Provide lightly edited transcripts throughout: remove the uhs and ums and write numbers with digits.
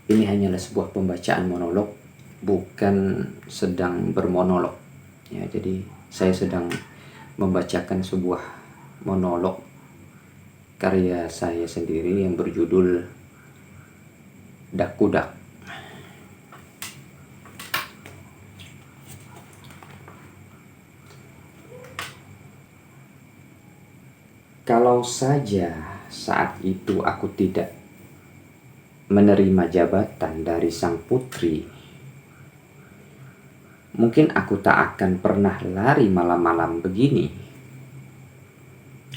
Ini hanyalah sebuah pembacaan monolog, bukan sedang bermonolog. Ya, jadi saya sedang membacakan sebuah monolog karya saya sendiri yang berjudul Dakudak. Kalau saja saat itu aku tidak menerima jabatan dari sang putri, mungkin aku tak akan pernah lari malam-malam begini.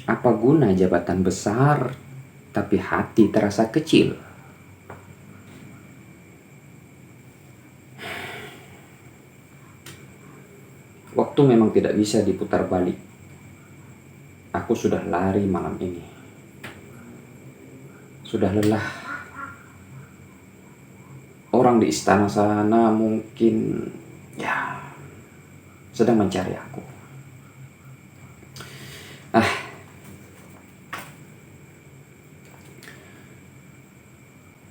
Apa guna jabatan besar, tapi hati terasa kecil? Waktu memang tidak bisa diputar balik. Aku sudah lari malam ini. Sudah lelah. Orang di istana sana mungkin sedang mencari aku.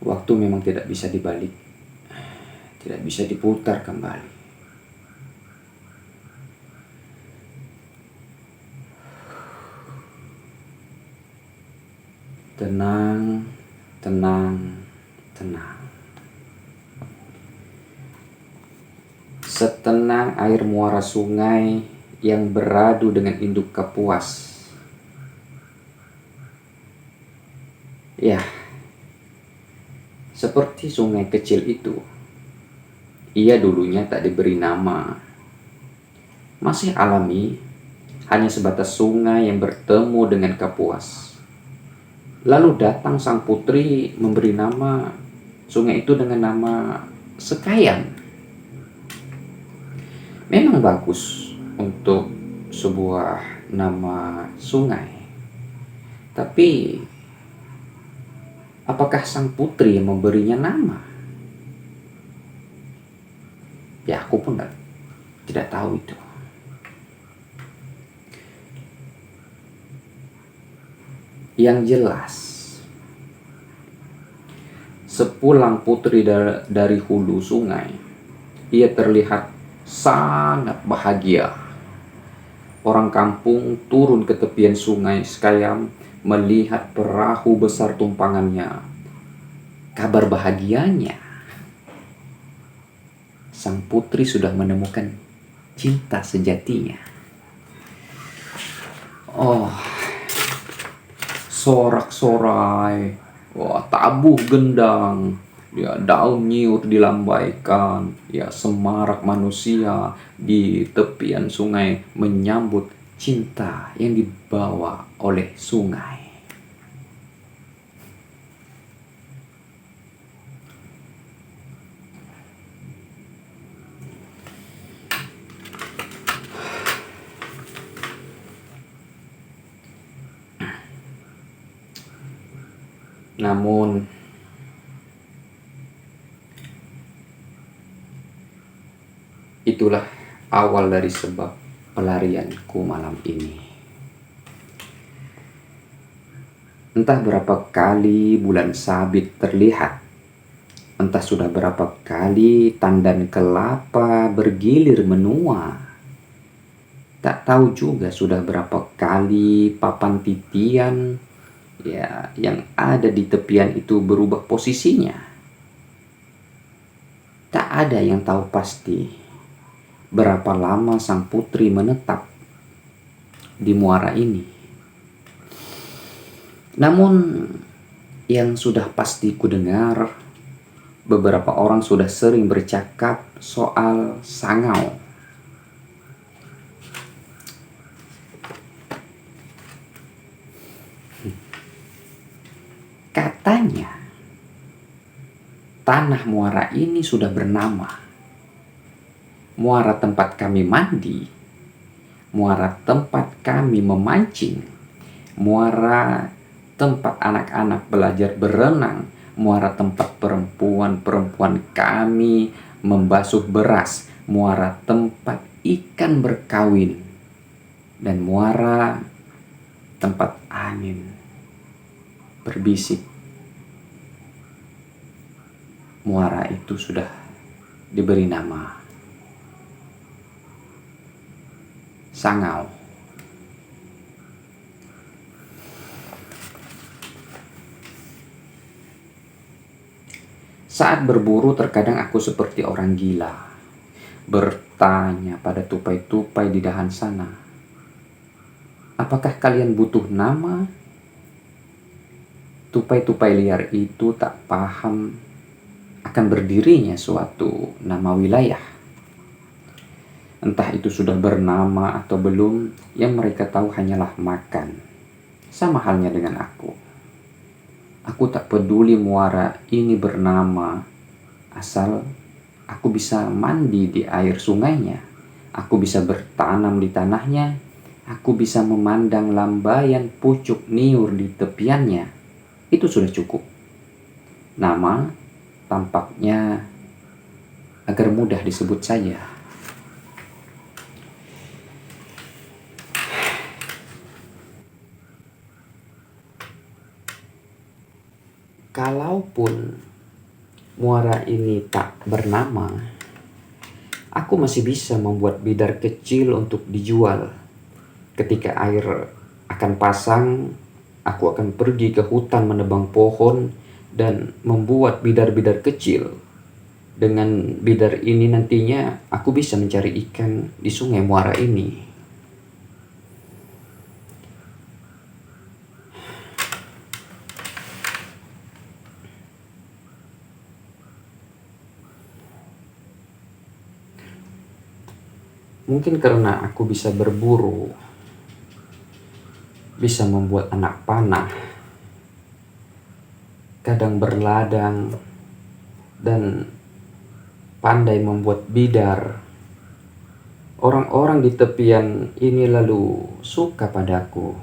Waktu memang tidak bisa dibalik. Tidak bisa diputar kembali. Tenang, tenang, tenang. Setenang air muara sungai yang beradu dengan induk kapuas. Ya, seperti sungai kecil itu. Ia dulunya tak diberi nama. Masih alami, hanya sebatas sungai yang bertemu dengan kapuas. Lalu datang sang putri memberi nama sungai itu dengan nama Sekayan. Memang bagus untuk sebuah nama sungai. Tapi apakah sang putri yang memberinya nama? Ya, aku pun tidak tahu itu. Yang jelas, sepulang putri dari hulu sungai, ia terlihat sangat bahagia. Orang kampung turun ke tepian sungai Sekayam melihat perahu besar tumpangannya. Kabar bahagianya, sang putri sudah menemukan cinta sejatinya. Oh, sorak-sorai, wah, tabuh gendang, ya, daun nyiur dilambaikan, ya, semarak manusia di tepian sungai menyambut cinta yang dibawa oleh sungai. Namun itulah awal dari sebab pelarianku malam ini. Entah berapa kali bulan sabit terlihat, entah sudah berapa kali tandan kelapa bergilir menua. Tak tahu juga sudah berapa kali papan titian, ya, yang ada di tepian itu berubah posisinya. Tak ada yang tahu pasti berapa lama sang putri menetap di muara ini. Namun yang sudah pasti ku dengar, beberapa orang sudah sering bercakap soal Sangau. Katanya tanah muara ini sudah bernama. Muara tempat kami mandi, muara tempat kami memancing, muara tempat anak-anak belajar berenang, muara tempat perempuan-perempuan kami membasuh beras, muara tempat ikan berkawin, dan muara tempat angin berbisik. muara itu sudah diberi nama Sangau. Saat berburu terkadang aku seperti orang gila, bertanya pada tupai-tupai di dahan sana, apakah kalian butuh nama? Tupai-tupai liar itu tak paham akan berdirinya suatu nama wilayah. Entah itu sudah bernama atau belum, yang mereka tahu hanyalah makan. Sama halnya dengan aku. Aku tak peduli muara ini bernama, asal aku bisa mandi di air sungainya. Aku bisa bertanam di tanahnya. Aku bisa memandang lambaian pucuk niur di tepiannya. Itu sudah cukup. Nama tampaknya agar mudah disebut saja. Kalaupun muara ini tak bernama, aku masih bisa membuat bidar kecil untuk dijual. Ketika air akan pasang, aku akan pergi ke hutan menebang pohon dan membuat bidar-bidar kecil. Dengan bidar ini nantinya aku bisa mencari ikan di sungai muara ini. Mungkin karena aku bisa berburu, bisa membuat anak panah, kadang berladang, dan pandai membuat bidar. Orang-orang di tepian ini lalu suka padaku.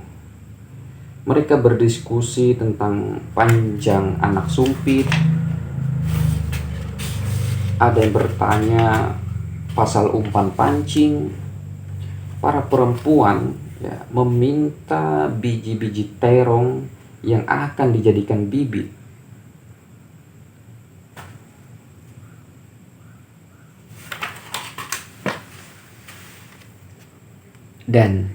Mereka berdiskusi tentang panjang anak sumpit. Ada yang bertanya pasal umpan pancing. Para perempuan meminta biji-biji terong yang akan dijadikan bibit. Dan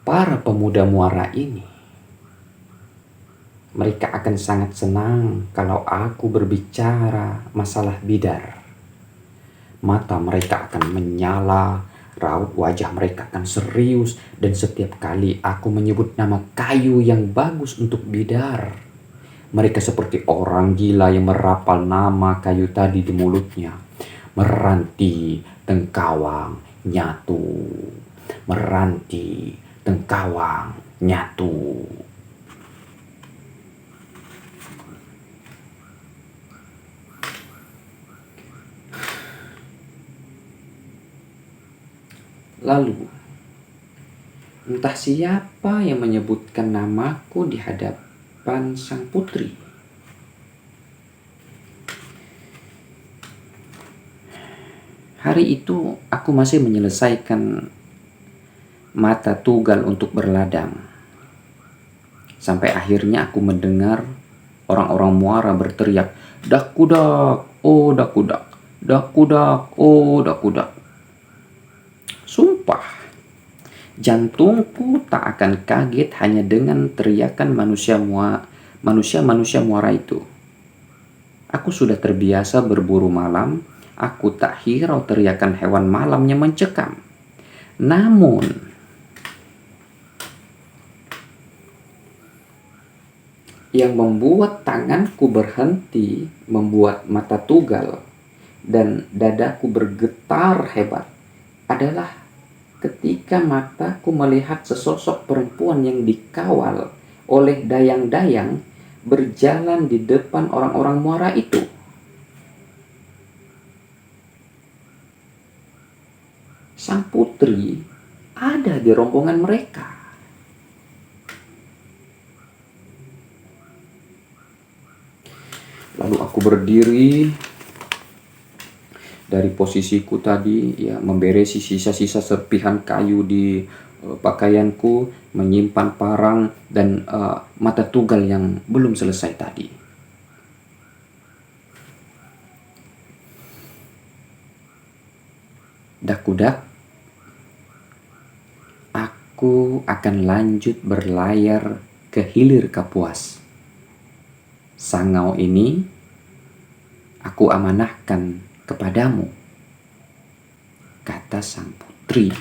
para pemuda muara ini, mereka akan sangat senang kalau aku berbicara masalah bidar. Mata mereka akan menyala, raut wajah mereka akan serius, dan setiap kali aku menyebut nama kayu yang bagus untuk bidar, mereka seperti orang gila yang merapal nama kayu tadi di mulutnya. Meranti, tengkawang, nyatu. Meranti, tengkawang, nyatu. Lalu, entah siapa yang menyebutkan namaku di hadapan sang putri. Hari itu aku masih menyelesaikan mata tugal untuk berladang. Sampai akhirnya aku mendengar orang-orang muara berteriak, "Dakudak, oh dakudak, dakudak, oh dakudak." Sumpah, jantungku tak akan kaget hanya dengan teriakan manusia-manusia muara itu. Aku sudah terbiasa berburu malam, aku tak hirau teriakan hewan malamnya mencekam. Namun, yang membuat tanganku berhenti membuat mata tugal dan dadaku bergetar hebat adalah ketika mataku melihat sesosok perempuan yang dikawal oleh dayang-dayang berjalan di depan orang-orang muara itu. Sang putri ada di rombongan mereka. Lalu aku berdiri dari posisiku tadi, memberesi sisa-sisa serpihan kayu di pakaianku, menyimpan parang dan mata tugal yang belum selesai tadi. Dakudak, aku akan lanjut berlayar ke hilir Kapuas. Sangau ini aku amanahkan kepadamu, kata sang putri.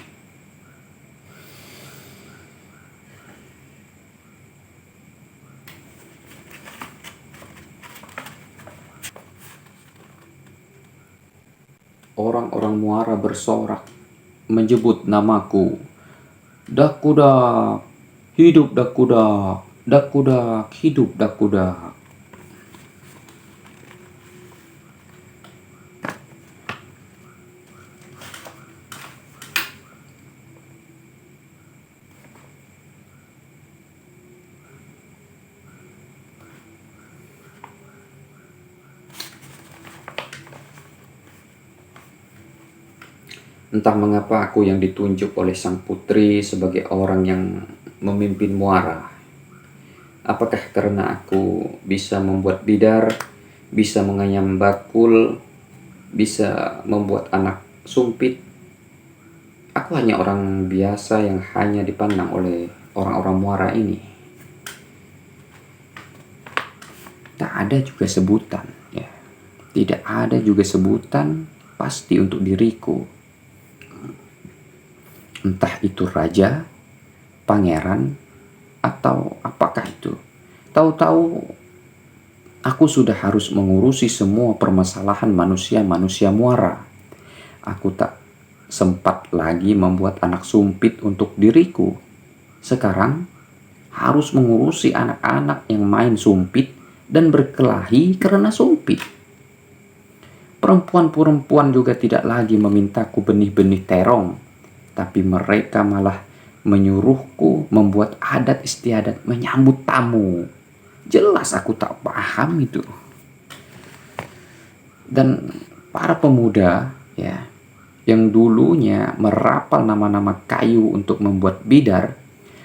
Orang-orang Muara bersorak menyebut namaku. Dakudak, hidup Dakudak, Dakudak, hidup Dakudak. Entah mengapa aku yang ditunjuk oleh sang putri sebagai orang yang memimpin Muara. Apakah karena aku bisa membuat bidar, bisa menganyam bakul, bisa membuat anak sumpit? Aku hanya orang biasa yang hanya dipandang oleh orang-orang Muara ini. Tak ada juga sebutan, ya. Tidak ada juga sebutan pasti untuk diriku. Entah itu raja, pangeran, atau apakah itu. Tahu-tahu aku sudah harus mengurusi semua permasalahan manusia-manusia Muara. Aku tak sempat lagi membuat anak sumpit untuk diriku. Sekarang harus mengurusi anak-anak yang main sumpit dan berkelahi karena sumpit. Perempuan-perempuan juga tidak lagi memintaku benih-benih terong, tapi mereka malah menyuruhku membuat adat istiadat menyambut tamu. Jelas aku tak paham itu. Dan para pemuda, ya, yang dulunya merapal nama-nama kayu untuk membuat bidar,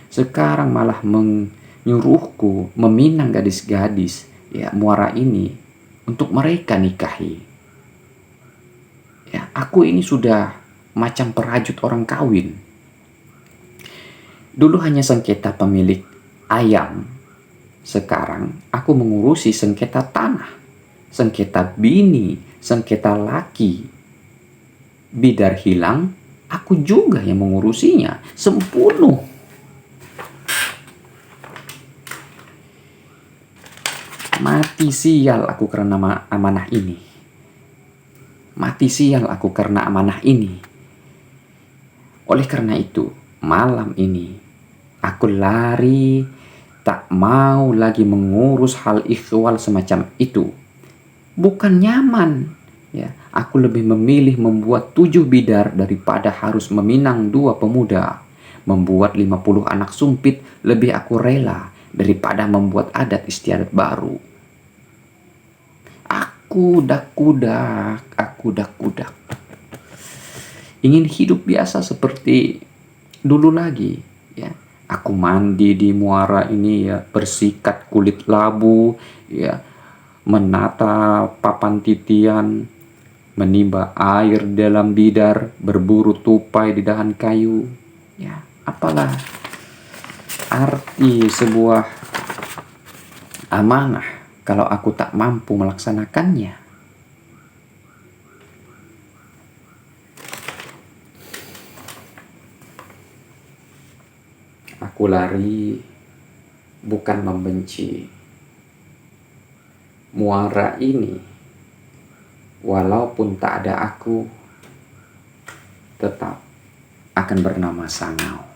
sekarang malah menyuruhku meminang gadis-gadis, ya, Muara ini untuk mereka nikahi. Ya, aku ini sudah macam perajut orang kawin. Dulu hanya sengketa pemilik ayam. Sekarang aku mengurusi sengketa tanah, sengketa bini, sengketa laki. Bidar hilang, aku juga yang mengurusinya, sempurna. Mati sial aku karena amanah ini. Mati sial aku karena amanah ini. Oleh karena itu, malam ini aku lari, tak mau lagi mengurus hal ikhwal semacam itu. Bukan nyaman, ya. Aku lebih memilih membuat 7 bidar daripada harus meminang 2 pemuda. Membuat 50 anak sumpit lebih aku rela daripada membuat adat istiadat baru. Aku dak-kudak. Ingin hidup biasa seperti dulu lagi, ya. Aku mandi di Muara ini, ya, bersikat kulit labu, ya, menata papan titian, menimba air dalam bidar, berburu tupai di dahan kayu. Ya, apalah arti sebuah amanah kalau aku tak mampu melaksanakannya? Aku lari bukan membenci Muara ini. Walaupun tak ada aku, tetap akan bernama Sangau.